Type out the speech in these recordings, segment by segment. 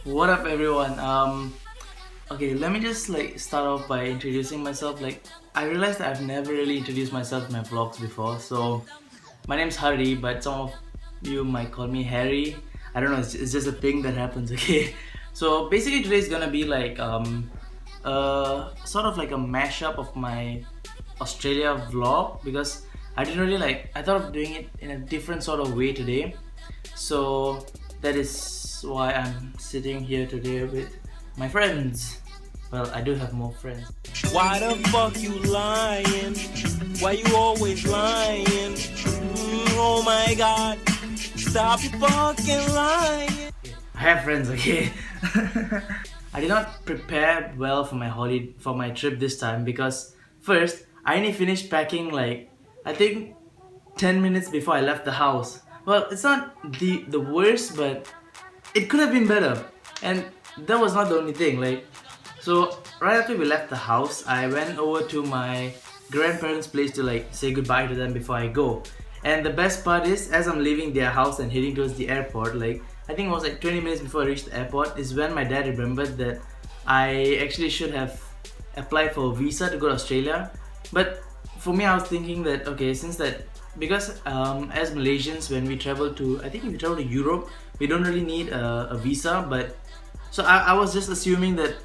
What up, everyone? Okay, let me just start off by introducing myself. I realized that I've never really introduced myself in my vlogs before. So, my name's Hari, but some of you might call me Harry. I don't know. It's just a thing that happens. Okay. So basically, today is gonna be sort of like a mashup of my Australia vlog because I didn't really like. I thought of doing it in a different sort of way today. So that is why I'm sitting here today with my friends. Well, I do have more friends. Why the fuck you lying? Why you always lying? Oh my god, stop your fucking lying. I have friends, okay? I did not prepare well for my trip this time because first I only finished packing I think 10 minutes before I left the house. Well, it's not the worst, but it could have been better. And that was not the only thing. So right after we left the house, I went over to my grandparents' place to say goodbye to them before I go. And the best part is, as I'm leaving their house and heading towards the airport, I think it was 20 minutes before I reached the airport, is when my dad remembered that I actually should have applied for a visa to go to Australia. But for me, I was thinking that okay, because as Malaysians, when we travel to, I think if we travel to Europe, we don't really need a visa. But so I was just assuming that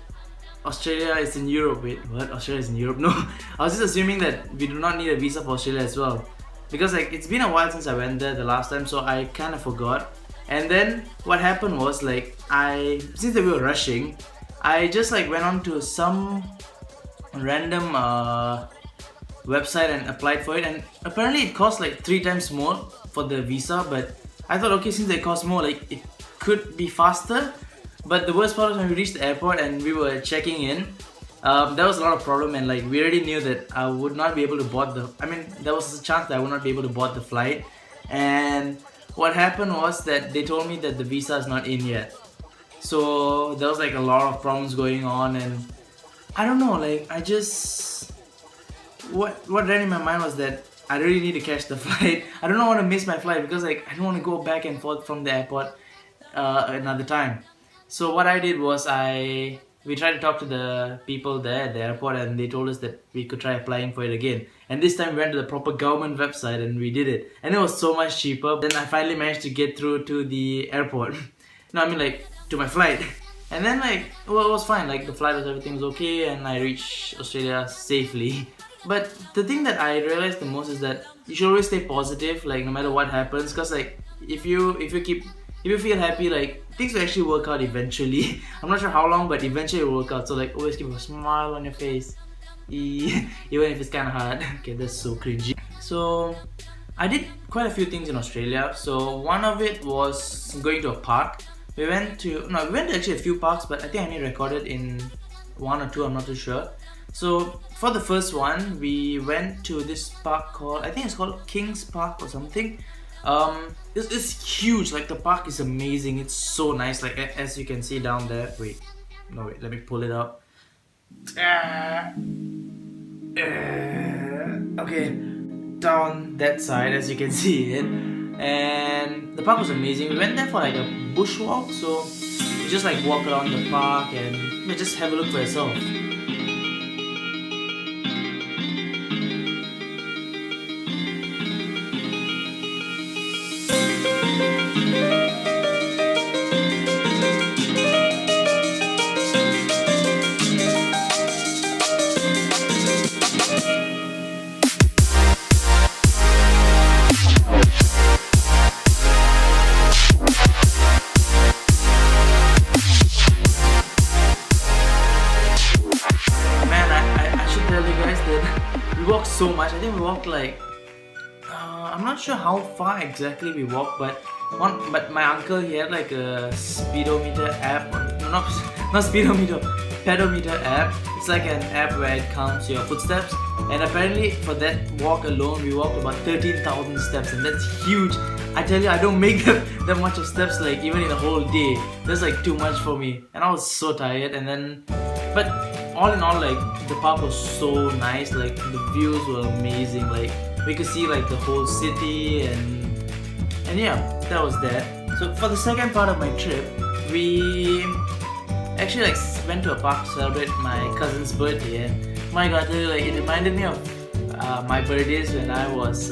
Australia is in Europe. Wait, what? Australia is in Europe? No, I was just assuming that we do not need a visa for Australia as well, because it's been a while since I went there the last time, so I kind of forgot. And then what happened was since we were rushing, I just went on to some random website and applied for it, and apparently it cost 3 times more for the visa. But I thought, okay, since it cost more, it could be faster. But the worst part was when we reached the airport and we were checking in, there was a lot of problem, and we already knew that I would not be able to board there was a chance that I would not be able to board the flight. And what happened was that they told me that the visa is not in yet. So there was a lot of problems going on, and I don't know, what ran in my mind was that I really need to catch the flight. I don't want to miss my flight because I don't want to go back and forth from the airport another time. So what I did was we tried to talk to the people there at the airport, and they told us that we could try applying for it again. And this time we went to the proper government website and we did it. And it was so much cheaper. Then I finally managed to get through to the airport. No, I mean to my flight. And then well, it was fine. The flight everything was okay, and I reached Australia safely. But the thing that I realized the most is that you should always stay positive, no matter what happens. Cause if you feel happy, things will actually work out eventually. I'm not sure how long, but eventually it will work out. So always keep a smile on your face, even if it's kind of hard. Okay, that's so cringy. So I did quite a few things in Australia. So one of it was going to a park. We went to actually a few parks, but I think I only recorded in one or two. I'm not too sure. So for the first one, we went to this park called, I think it's called Kings Park or something. It's huge. The park is amazing. It's so nice. As you can see down there. Wait, let me pull it up. Okay, down that side, as you can see it. And the park was amazing. We went there for a bushwalk. So you just walk around the park and just have a look for yourself. We walked so much. I think we walked I'm not sure how far exactly we walked, but my uncle, he had a speedometer app. No, not speedometer, pedometer app. It's an app where it counts your footsteps, and apparently for that walk alone we walked about 13,000 steps, and that's huge. I tell you, I don't make that much of steps even in a whole day. That's too much for me, and I was so tired. And then but all in all, the park was so nice. The views were amazing. We could see the whole city, and yeah, that was that. So for the second part of my trip, we actually like went to a park to celebrate my cousin's birthday, and my god, I tell you, like it reminded me of my birthdays when I was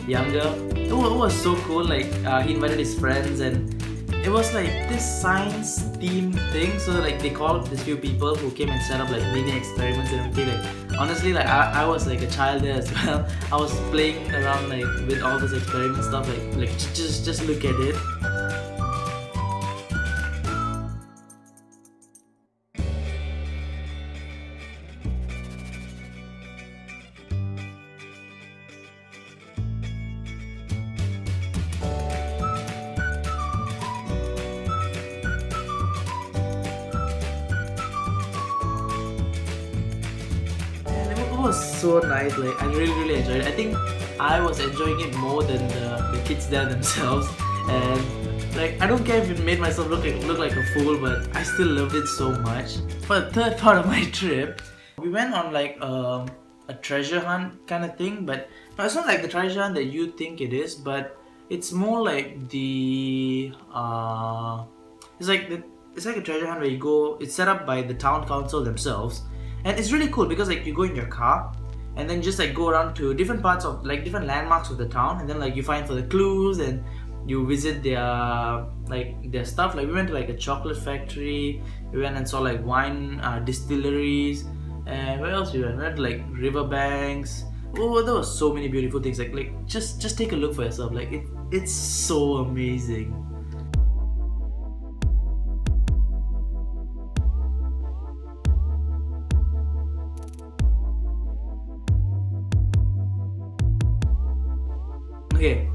younger. It was so cool. Like he invited his friends, and it was like this science theme thing. So like they called these few people who came and set up like mini experiments and everything. Like honestly, like I was like a child there as well. I was playing around like with all this experiment stuff. Like just look at it. It was so nice. Like I really enjoyed it. I think I was enjoying it more than the kids there themselves. And like I don't care if it made myself look like a fool, but I still loved it so much. For the third part of my trip, we went on like a treasure hunt kind of thing, but no, it's not like the treasure hunt that you think it is, but it's more like it's like a treasure hunt where you go. It's set up by the town council themselves. And it's really cool because like you go in your car and then just like go around to different parts of like different landmarks of the town, and then like you find for the clues and you visit their stuff. Like we went to like a chocolate factory, we went and saw like wine distilleries, and where else we went? We went to like riverbanks. Oh, there were so many beautiful things. Like just take a look for yourself. Like it's so amazing. Okay,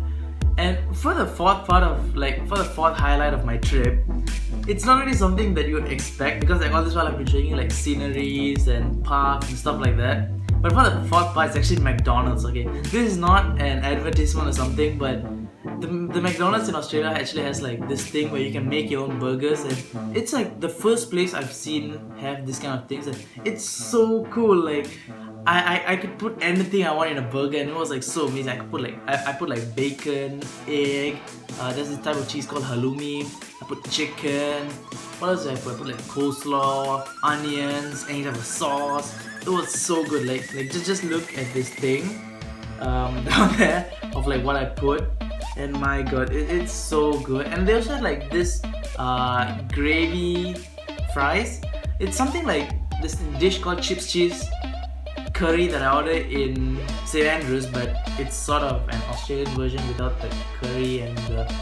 and for the fourth highlight of my trip, it's not really something that you would expect because like all this while I've been showing you like sceneries and parks and stuff like that. But for the fourth part, it's actually McDonald's. Okay, this is not an advertisement or something, but the McDonald's in Australia actually has like this thing where you can make your own burgers, and it's like the first place I've seen have this kind of things, and it's so cool. Like I could put anything I want in a burger, and it was like so amazing. I could put like I put like bacon, egg. There's this type of cheese called halloumi. I put chicken. What else did I put? I put like coleslaw, onions, any type of sauce. It was so good. Like just look at this thing down there of like what I put, and my god, it's so good. And they also had like this gravy fries. It's something like this dish called chips cheese curry that I ordered in St. Andrews, but it's sort of an Australian version without the curry and the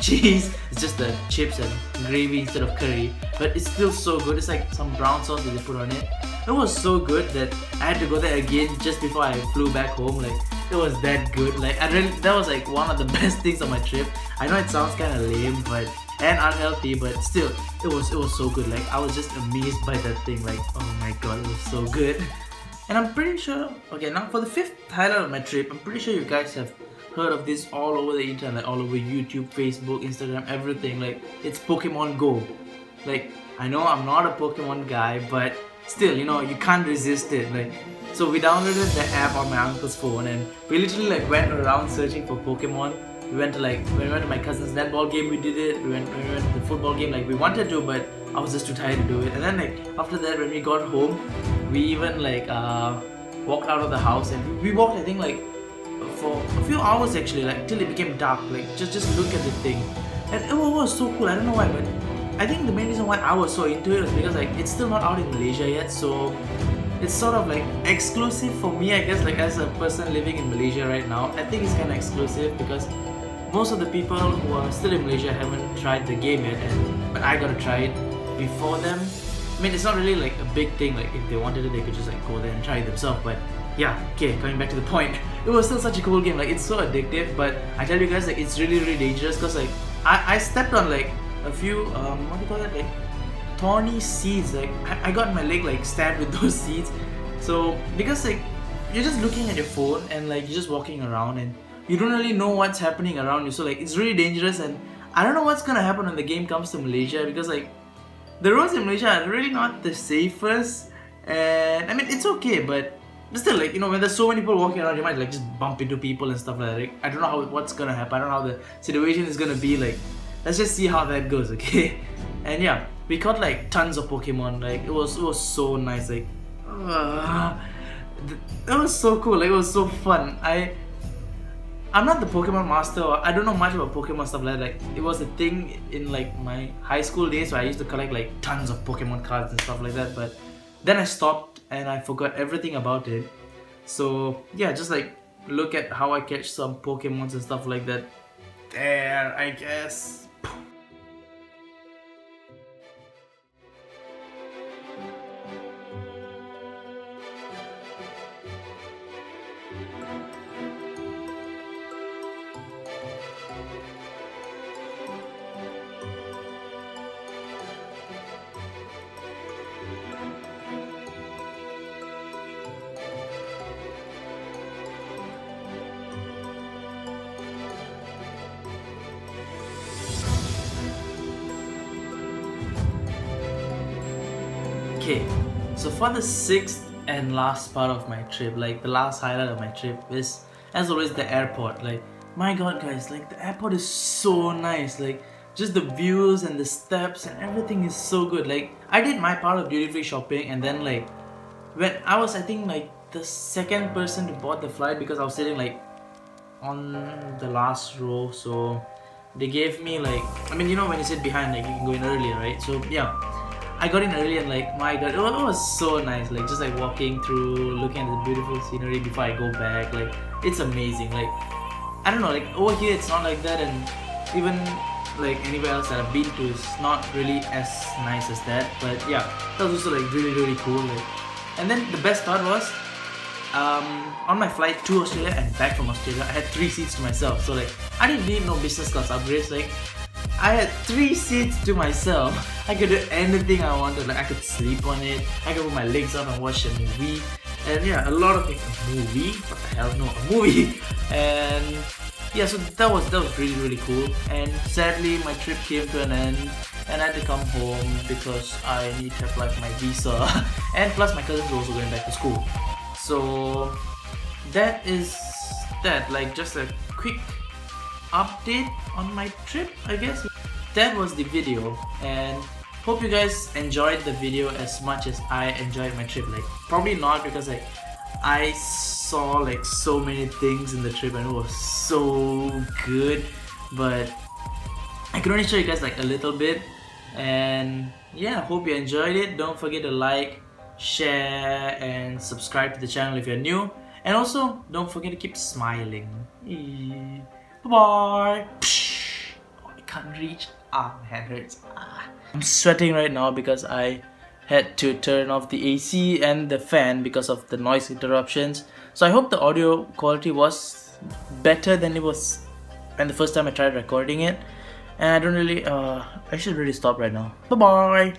cheese. It's just the chips and gravy instead of curry, but it's still so good. It's like some brown sauce that they put on it. It was so good that I had to go there again just before I flew back home. Like it was that good. Like that was like one of the best things on my trip. I know it sounds kind of lame, but and unhealthy, but still, it was so good. Like I was just amazed by that thing. Like oh my god, it was so good. And I'm pretty sure, okay, now for the fifth highlight of my trip, I'm pretty sure you guys have heard of this all over the internet, like all over YouTube, Facebook, Instagram, everything. Like, it's Pokemon Go. Like, I know I'm not a Pokemon guy, but still, you know, you can't resist it. Like, so we downloaded the app on my uncle's phone, and we literally like went around searching for Pokemon. We went to my cousin's netball game, we did it. We went to the football game, like we wanted to, but I was just too tired to do it. And then like after that, when we got home, we even like walked out of the house, and we walked, I think, like for a few hours actually, like till it became dark. Like just look at the thing, and it was so cool. I don't know why, but I think the main reason why I was so into it was because like it's still not out in Malaysia yet, so it's sort of like exclusive for me, I guess. Like as a person living in Malaysia right now, I think it's kind of exclusive because most of the people who are still in Malaysia haven't tried the game yet, but I gotta try it before them. I mean, it's not really like a big thing. Like if they wanted it, they could just like go there and try it themselves. But yeah, okay, coming back to the point, it was still such a cool game. Like it's so addictive, but I tell you guys, like it's really dangerous because like I stepped on like a few what do you call that, like thorny seeds. Like I got my leg like stabbed with those seeds. So because like you're just looking at your phone and like you're just walking around and you don't really know what's happening around you, so like it's really dangerous. And I don't know what's gonna happen when the game comes to Malaysia, because like the roads in Malaysia are really not the safest. And I mean, it's okay, but still, like, you know, when there's so many people walking around, you might like just bump into people and stuff like that. Like, I don't know what's gonna happen. I don't know how the situation is gonna be like let's just see how that goes, okay? And yeah, we caught like tons of Pokemon. Like it was so nice. Like it was so cool. Like it was so fun. I'm not the Pokemon master, or I don't know much about Pokemon stuff like that. Like it was a thing in like my high school days where I used to collect like tons of Pokemon cards and stuff like that. But then I stopped and I forgot everything about it. So yeah, just like look at how I catch some Pokemons and stuff like that. There, I guess. Okay, so for the sixth and last part of my trip, like the last highlight of my trip is, as always, the airport. Like, my god guys, like the airport is so nice. Like, just the views and the steps and everything is so good. Like, I did my part of duty-free shopping, and then like when I was, I think, like the second person to board the flight, because I was sitting like on the last row, so they gave me like, I mean, you know, when you sit behind, like you can go in earlier, right? So yeah, I got in early and like, my god, it was so nice. Like just like walking through, looking at the beautiful scenery before I go back. Like it's amazing. Like I don't know, like over here it's not like that, and even like anywhere else that I've been to is not really as nice as that. But yeah, that was also like really cool. Like, and then the best part was, on my flight to Australia and back from Australia, I had 3 seats to myself. So like I didn't need no business class upgrades. Like I had 3 seats to myself. I could do anything I wanted. Like I could sleep on it, I could put my legs up and watch a movie. And yeah, a lot of things. A movie? What the hell? No, a movie. And yeah, so that was really cool. And sadly my trip came to an end and I had to come home because I need to apply for my visa. And plus my cousins were also going back to school. So that is that. Like just a quick update on my trip, I guess. That was the video, and hope you guys enjoyed the video as much as I enjoyed my trip. Like probably not, because like I saw like so many things in the trip and it was so good, but I could only show you guys like a little bit. And yeah, hope you enjoyed it. Don't forget to like, share and subscribe to the channel if you're new, and also don't forget to keep smiling. Bye-bye. Oh, I can't reach. My hand hurts. I'm sweating right now because I had to turn off the AC and the fan because of the noise interruptions. So I hope the audio quality was better than it was when the first time I tried recording it. And I don't really, I should really stop right now. Bye-bye.